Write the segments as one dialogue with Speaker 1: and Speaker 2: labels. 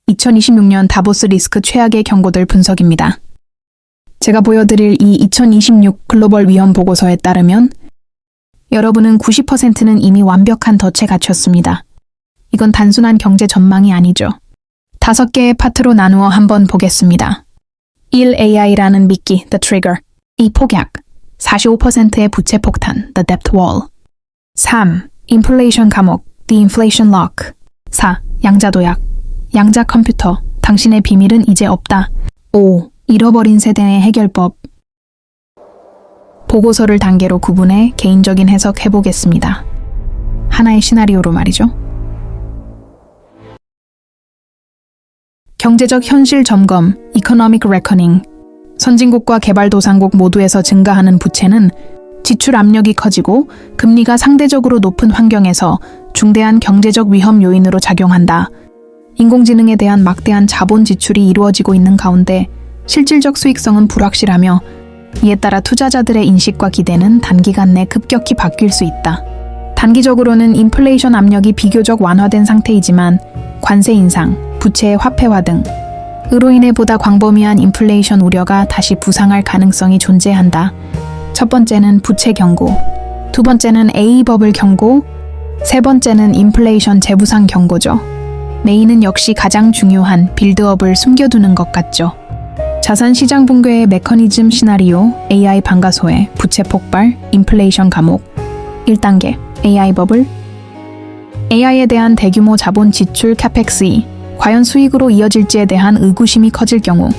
Speaker 1: 2026년 다보스 리스크 최악의 경고들 분석입니다. 제가 보여드릴 이 2026 글로벌 위험 보고서에 따르면 여러분은 90%는 이미 완벽한 덫에 갇혔습니다. 이건 단순한 경제 전망이 아니죠. 5개의 파트로 나누어 한번 보겠습니다. 1. AI라는 미끼, the trigger. 2. 폭약, 45%의 부채 폭탄, the debt wall. 3. 인플레이션 감옥, the inflation lock. 4. 양자도약, 양자 컴퓨터, 당신의 비밀은 이제 없다. 5. 잃어버린 세대의 해결법. 보고서를 단계로 구분해 개인적인 해석해보겠습니다. 하나의 시나리오로 말이죠. 경제적 현실 점검, economic reckoning. 선진국과 개발도상국 모두에서 증가하는 부채는 지출 압력이 커지고 금리가 상대적으로 높은 환경에서 중대한 경제적 위험 요인으로 작용한다. 인공지능에 대한 막대한 자본 지출이 이루어지고 있는 가운데 실질적 수익성은 불확실하며 이에 따라 투자자들의 인식과 기대는 단기간 내 급격히 바뀔 수 있다. 단기적으로는 인플레이션 압력이 비교적 완화된 상태이지만 관세 인상, 부채의 화폐화 등으로 인해 보다 광범위한 인플레이션 우려가 다시 부상할 가능성이 존재한다. 첫 번째는 부채 경고, 두 번째는 A 버블 경고, 세 번째는 인플레이션 재부상 경고죠. 메인은 역시 가장 중요한 빌드업을 숨겨두는 것 같죠. 자산 시장 붕괴의 메커니즘 시나리오, AI 방가소해, 부채 폭발, 인플레이션 감옥. 1단계, AI 버블. AI에 대한 대규모 자본 지출 CapEx이 과연 수익으로 이어질지에 대한 의구심이 커질 경우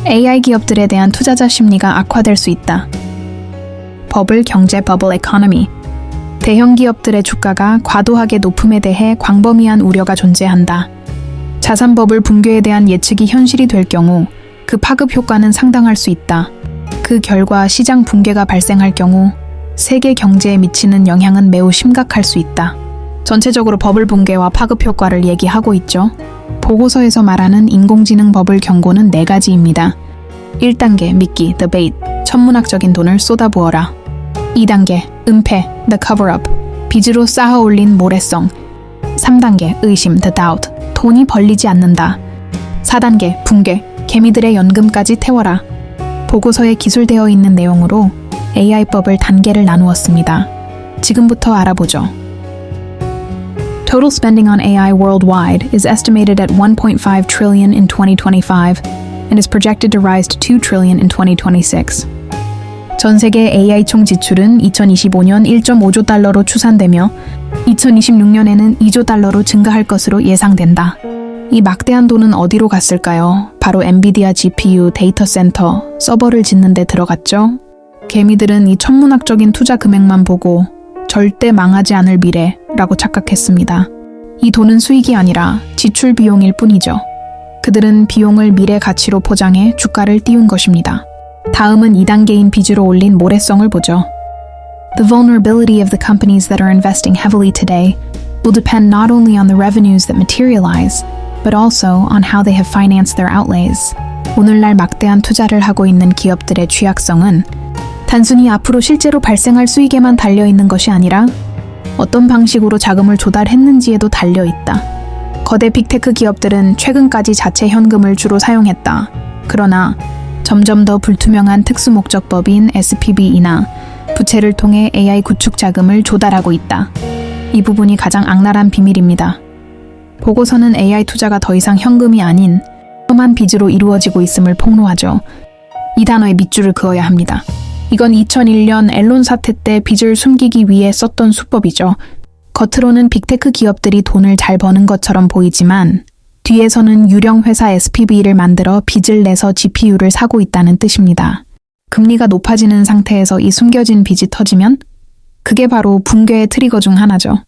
Speaker 1: AI 기업들에 대한 투자자 심리가 악화될 수 있다. 버블 경제 버블 에코노미. 대형 기업들의 주가가 과도하게 높음에 대해 광범위한 우려가 존재한다. 자산 버블 붕괴에 대한 예측이 현실이 될 경우 그 파급 효과는 상당할 수 있다. 그 결과 시장 붕괴가 발생할 경우 세계 경제에 미치는 영향은 매우 심각할 수 있다. 전체적으로 버블 붕괴와 파급 효과를 얘기하고 있죠. 보고서에서 말하는 인공지능 버블 경고는 4가지입니다. 1단계 미끼, the bait, 천문학적인 돈을 쏟아부어라. 2단계 은폐, the cover-up, 빚으로 쌓아 올린 모래성. 3단계 의심, the doubt, 돈이 벌리지 않는다. 4단계 붕괴, 개미들의 연금까지 태워라. 보고서에 기술되어 있는 내용으로 AI법을 단계를 나누었습니다. 지금부터 알아보죠. Total spending on AI worldwide is estimated at 1.5 trillion in 2025 and is projected to rise to 2 trillion in 2026. 전 세계 AI 총 지출은 2025년 1.5조 달러로 추산되며 2026년에는 2조 달러로 증가할 것으로 예상된다. 이 막대한 돈은 어디로 갔을까요? 바로 엔비디아 GPU, 데이터 센터, 서버를 짓는 데 들어갔죠? 개미들은 이 천문학적인 투자 금액만 보고 절대 망하지 않을 미래라고 착각했습니다. 이 돈은 수익이 아니라 지출 비용일 뿐이죠. 그들은 비용을 미래 가치로 포장해 주가를 띄운 것입니다. 다음은 2단계인 빚으로 올린 모래성을 보죠. The vulnerability of the companies that are investing heavily today will depend not only on the revenues that materialize, but also on how they have financed their outlays. 오늘날 막대한 투자를 하고 있는 기업들의 취약성은 단순히 앞으로 실제로 발생할 수익에만 달려있는 것이 아니라 어떤 방식으로 자금을 조달했는지에도 달려있다. 거대 빅테크 기업들은 최근까지 자체 현금을 주로 사용했다. 그러나 점점 더 불투명한 특수목적법인 SPV이나 부채를 통해 AI 구축 자금을 조달하고 있다. 이 부분이 가장 악랄한 비밀입니다. 보고서는 AI 투자가 더 이상 현금이 아닌 험한 빚으로 이루어지고 있음을 폭로하죠. 이 단어에 밑줄을 그어야 합니다. 이건 2001년 앨런 사태 때 빚을 숨기기 위해 썼던 수법이죠. 겉으로는 빅테크 기업들이 돈을 잘 버는 것처럼 보이지만 뒤에서는 유령 회사 SPV를 만들어 빚을 내서 GPU를 사고 있다는 뜻입니다. 금리가 높아지는 상태에서 이 숨겨진 빚이 터지면 그게 바로 붕괴의 트리거 중 하나죠.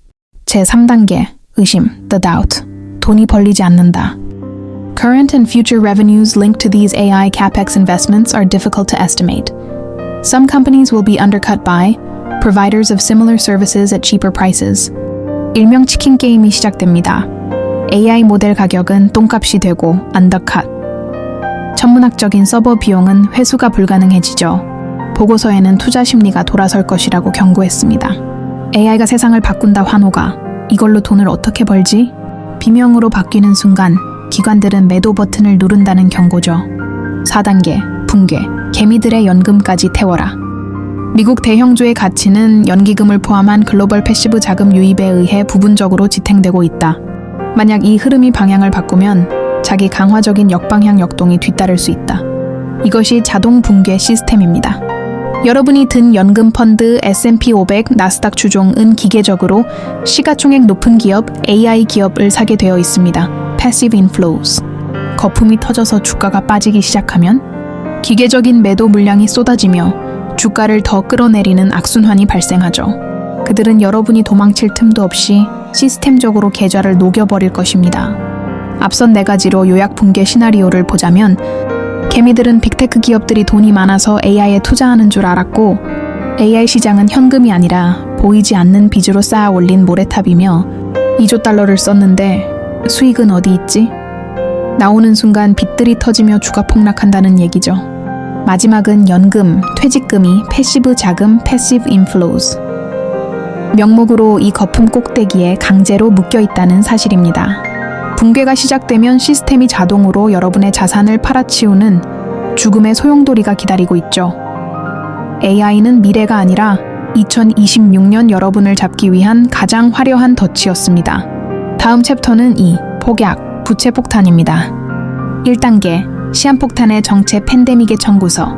Speaker 1: 제3단계 의심, the doubt, 돈이 벌리지 않는다. Current and future revenues linked to these AI capex investments are difficult to estimate. Some companies will be undercut by providers of similar services at cheaper prices. 일명 치킨 게임이 시작됩니다. AI 모델 가격은 똥값이 되고 undercut. 천문학적인 서버 비용은 회수가 불가능해지죠. 보고서에는 투자 심리가 돌아설 것이라고 경고했습니다. AI가 세상을 바꾼다 환호가 이걸로 돈을 어떻게 벌지? 비명으로 바뀌는 순간 기관들은 매도 버튼을 누른다는 경고죠. 4단계 붕괴, 개미들의 연금까지 태워라. 미국 대형주의 가치는 연기금을 포함한 글로벌 패시브 자금 유입에 의해 부분적으로 지탱되고 있다. 만약 이 흐름이 방향을 바꾸면 자기 강화적인 역방향 역동이 뒤따를 수 있다. 이것이 자동 붕괴 시스템입니다. 여러분이 든 연금 펀드 S&P 500 나스닥 주종은 기계적으로 시가총액 높은 기업, AI 기업을 사게 되어 있습니다. Passive inflows. 거품이 터져서 주가가 빠지기 시작하면 기계적인 매도 물량이 쏟아지며 주가를 더 끌어내리는 악순환이 발생하죠. 그들은 여러분이 도망칠 틈도 없이 시스템적으로 계좌를 녹여버릴 것입니다. 앞선 4가지로 요약 붕괴 시나리오를 보자면 개미들은 빅테크 기업들이 돈이 많아서 AI에 투자하는 줄 알았고 AI 시장은 현금이 아니라 보이지 않는 빚으로 쌓아 올린 모래탑이며 2조 달러를 썼는데 수익은 어디 있지? 나오는 순간 빚들이 터지며 주가 폭락한다는 얘기죠. 마지막은 연금, 퇴직금이 패시브 자금, 패시브 인플로우스. 명목으로 이 거품 꼭대기에 강제로 묶여 있다는 사실입니다. 붕괴가 시작되면 시스템이 자동으로 여러분의 자산을 팔아치우는 죽음의 소용돌이가 기다리고 있죠. AI는 미래가 아니라 2026년 여러분을 잡기 위한 가장 화려한 덫이었습니다. 다음 챕터는 폭약, 부채 폭탄입니다. 1단계, 시한폭탄의 정체 팬데믹의 청구서.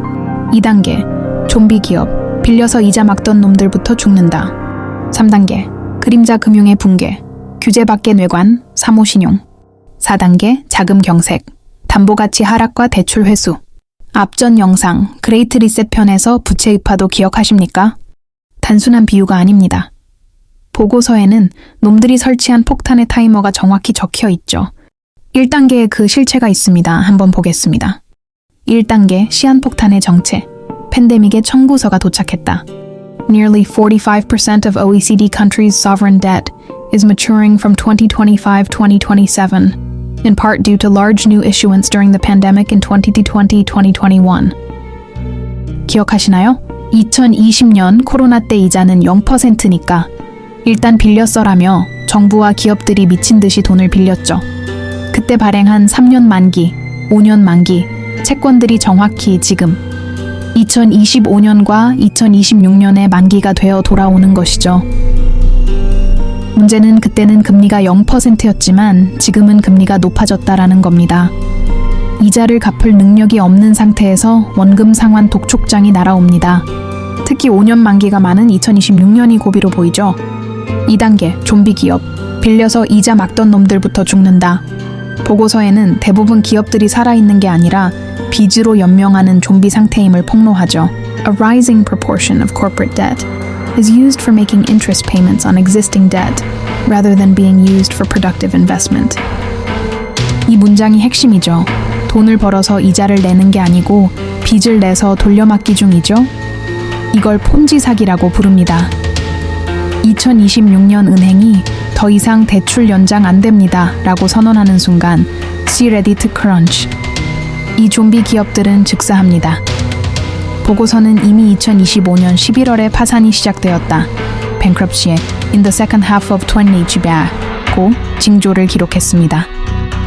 Speaker 1: 2단계, 좀비 기업, 빌려서 이자 막던 놈들부터 죽는다. 3단계, 그림자 금융의 붕괴, 규제 밖의 뇌관, 사모신용. 4단계, 자금 경색, 담보가치 하락과 대출 회수. 앞전 영상, 그레이트 리셋 편에서 부채 의파도 기억하십니까? 단순한 비유가 아닙니다. 보고서에는 놈들이 설치한 폭탄의 타이머가 정확히 적혀 있죠. 1단계에 그 실체가 있습니다. 한번 보겠습니다. 1단계, 시한폭탄의 정체, 팬데믹의 청구서가 도착했다. Nearly 45% of OECD countries' sovereign debt is maturing from 2025-2027, in part due to large new issuance during the pandemic in 2020-2021. 기억하시나요? 2020년 코로나 때 이자는 0%니까 일단 빌려 써라며 정부와 기업들이 미친 듯이 돈을 빌렸죠. 그때 발행한 3년 만기, 5년 만기 채권들이 정확히 지금 2025년과 2026년에 만기가 되어 돌아오는 것이죠. 문제는 그때는 금리가 0%였지만 지금은 금리가 높아졌다라는 겁니다. 이자를 갚을 능력이 없는 상태에서 원금 상환 독촉장이 날아옵니다. 특히 5년 만기가 많은 2026년이 고비로 보이죠. 2단계, 좀비 기업, 빌려서 이자 막던 놈들부터 죽는다. 보고서에는 대부분 기업들이 살아있는 게 아니라 빚으로 연명하는 좀비 상태임을 폭로하죠. A rising proportion of corporate debt is used for making interest payments on existing debt rather than being used for productive investment. 이 문장이 핵심이죠. 돈을 벌어서 이자를 내는 게 아니고 빚을 내서 돌려막기 중이죠. 이걸 폰지 사기라고 부릅니다. 2026년 은행이 더 이상 대출 연장 안 됩니다 라고 선언하는 순간 See ready to crunch. 이 좀비 기업들은 즉사합니다. 보고서는 이미 2025년 11월에 파산이 시작되었다. bankruptcy in the second half of 2023고 징조를 기록했습니다.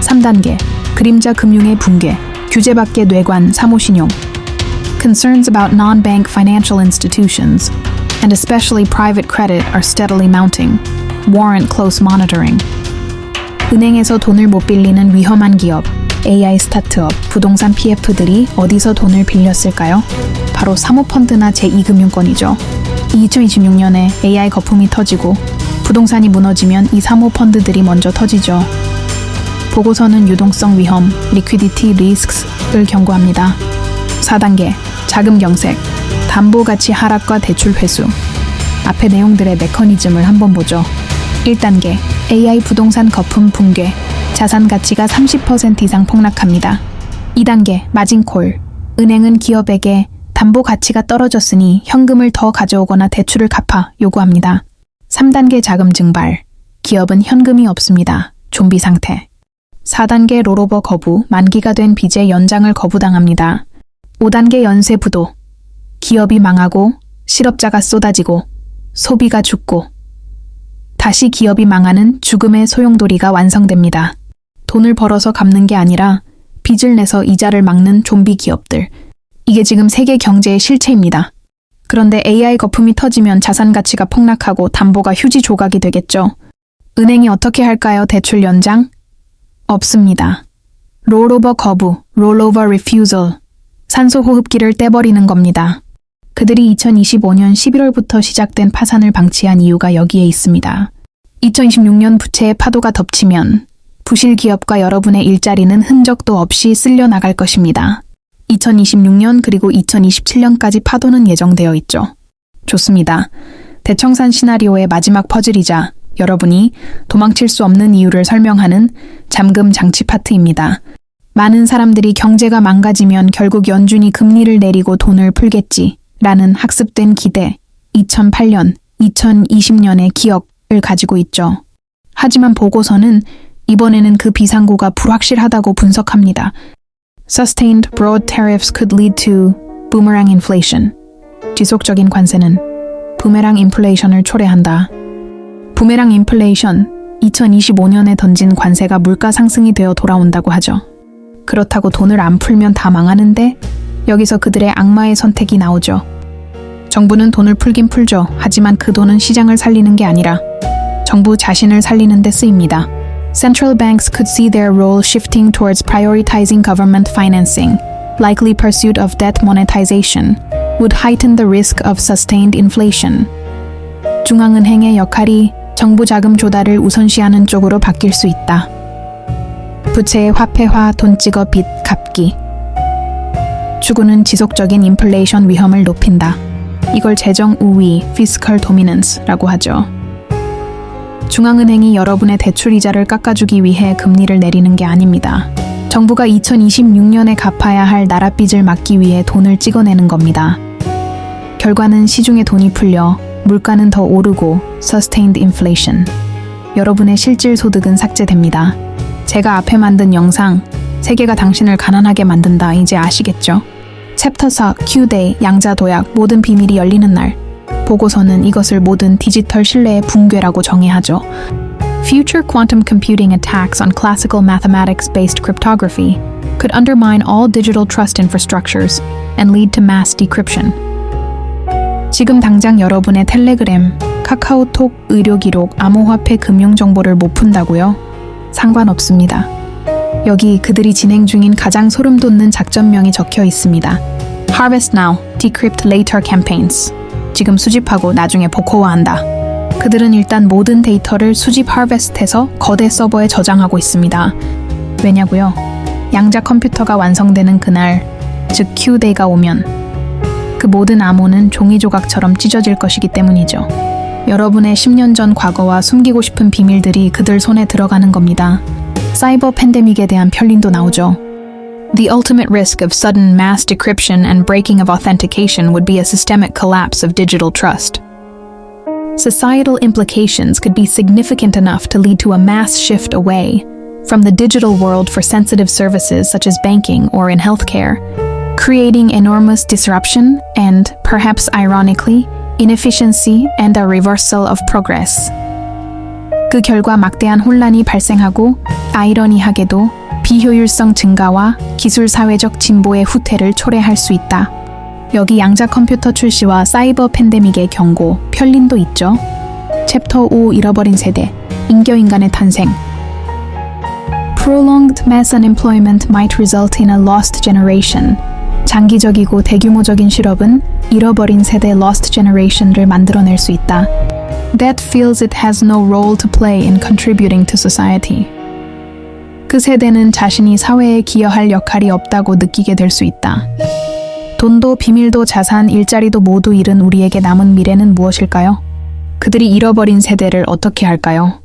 Speaker 1: 3단계, 그림자 금융의 붕괴, 규제 밖의 뇌관, 사모신용. Concerns about non-bank financial institutions, and especially private credit, are steadily mounting. Warrant close monitoring. 은행에서 돈을 못 빌리는 위험한 기업, AI 스타트업, 부동산 PF들이 어디서 돈을 빌렸을까요? 바로 사모펀드나 제2금융권이죠. 2026년에 AI 거품이 터지고 부동산이 무너지면 이 사모펀드들이 먼저 터지죠. 보고서는 유동성 위험, liquidity risks을 경고합니다. 4단계, 자금 경색, 담보 가치 하락과 대출 회수. 앞의 내용들의 메커니즘을 한번 보죠. 1단계, AI 부동산 거품 붕괴, 자산 가치가 30% 이상 폭락합니다. 2단계, 마진콜, 은행은 기업에게 담보 가치가 떨어졌으니 현금을 더 가져오거나 대출을 갚아 요구합니다. 3단계 자금 증발, 기업은 현금이 없습니다. 좀비 상태. 4단계 롤오버 거부, 만기가 된 빚의 연장을 거부당합니다. 5단계 연쇄 부도, 기업이 망하고 실업자가 쏟아지고 소비가 죽고 다시 기업이 망하는 죽음의 소용돌이가 완성됩니다. 돈을 벌어서 갚는 게 아니라 빚을 내서 이자를 막는 좀비 기업들. 이게 지금 세계 경제의 실체입니다. 그런데 AI 거품이 터지면 자산 가치가 폭락하고 담보가 휴지 조각이 되겠죠. 은행이 어떻게 할까요? 대출 연장? 없습니다. 롤오버 거부, 롤오버 refusal. 산소 호흡기를 떼버리는 겁니다. 그들이 2025년 11월부터 시작된 파산을 방치한 이유가 여기에 있습니다. 2026년 부채의 파도가 덮치면 부실 기업과 여러분의 일자리는 흔적도 없이 쓸려 나갈 것입니다. 2026년 그리고 2027년까지 파도는 예정되어 있죠. 좋습니다. 대청산 시나리오의 마지막 퍼즐이자 여러분이 도망칠 수 없는 이유를 설명하는 잠금 장치 파트입니다. 많은 사람들이 경제가 망가지면 결국 연준이 금리를 내리고 돈을 풀겠지 라는 학습된 기대, 2008년, 2020년의 기억을 가지고 있죠. 하지만 보고서는 이번에는 그 비상구가 불확실하다고 분석합니다. Sustained broad tariffs could lead to boomerang inflation. 지속적인 관세는 부메랑 인플레이션을 초래한다. 부메랑 인플레이션, 2025년에 던진 관세가 물가 상승이 되어 돌아온다고 하죠. 그렇다고 돈을 안 풀면 다 망하는데 여기서 그들의 악마의 선택이 나오죠. 정부는 돈을 풀긴 풀죠. 하지만 그 돈은 시장을 살리는 게 아니라 정부 자신을 살리는 데 쓰입니다. Central banks could see their role shifting towards prioritizing government financing. Likely pursuit of debt monetization would heighten the risk of sustained inflation. 중앙은행의 역할이 정부 자금 조달을 우선시하는 쪽으로 바뀔 수 있다. 부채의 화폐화, 돈 찍어 빚 갚기. 추구는 지속적인 인플레이션 위험을 높인다. 이걸 재정 우위, fiscal dominance라고 하죠. 중앙은행이 여러분의 대출 이자를 깎아주기 위해 금리를 내리는 게 아닙니다. 정부가 2026년에 갚아야 할 나라 빚을 막기 위해 돈을 찍어내는 겁니다. 결과는 시중에 돈이 풀려 물가는 더 오르고 sustained inflation. 여러분의 실질 소득은 삭제됩니다. 제가 앞에 만든 영상, 세계가 당신을 가난하게 만든다 이제 아시겠죠? 챕터 4, Q-Day, 양자 도약, 모든 비밀이 열리는 날. 보고서는 이것을 모든 디지털 신뢰의 붕괴라고 정의하죠. Future quantum computing attacks on classical mathematics-based cryptography could undermine all digital trust infrastructures and lead to mass decryption. 지금 당장 여러분의 텔레그램, 카카오톡, 의료기록, 암호화폐 금융 정보를 못 푼다고요? 상관없습니다. 여기 그들이 진행 중인 가장 소름 돋는 작전명이 적혀 있습니다. Harvest now, decrypt later campaigns. 지금 수집하고 나중에 복호화한다. 그들은 일단 모든 데이터를 수집 하베스트해서 거대 서버에 저장하고 있습니다. 왜냐고요? 양자 컴퓨터가 완성되는 그날, 즉 Q-Day가 오면 그 모든 암호는 종이 조각처럼 찢어질 것이기 때문이죠. 여러분의 10년 전 과거와 숨기고 싶은 비밀들이 그들 손에 들어가는 겁니다. 사이버 팬데믹에 대한 편린도 나오죠. The ultimate risk of sudden mass decryption and breaking of authentication would be a systemic collapse of digital trust. Societal implications could be significant enough to lead to a mass shift away from the digital world for sensitive services such as banking or in healthcare, creating enormous disruption and, perhaps ironically, inefficiency and a reversal of progress. 그 결과 막대한 혼란이 발생하고 아이러니하게도 비효율성 증가와 기술 사회적 진보의 후퇴를 초래할 수 있다. 여기 양자 컴퓨터 출시와 사이버 팬데믹의 경고, 편린도 있죠. 챕터 5 잃어버린 세대, 인격인간의 탄생. Prolonged mass unemployment might result in a lost generation. 장기적이고 대규모적인 실업은 잃어버린 세대 lost generation를 만들어낼 수 있다. That feels it has no role to play in contributing to society. 그 세대는 자신이 사회에 기여할 역할이 없다고 느끼게 될 수 있다. 돈도 비밀도 자산, 일자리도 모두 잃은 우리에게 남은 미래는 무엇일까요? 그들이 잃어버린 세대를 어떻게 할까요?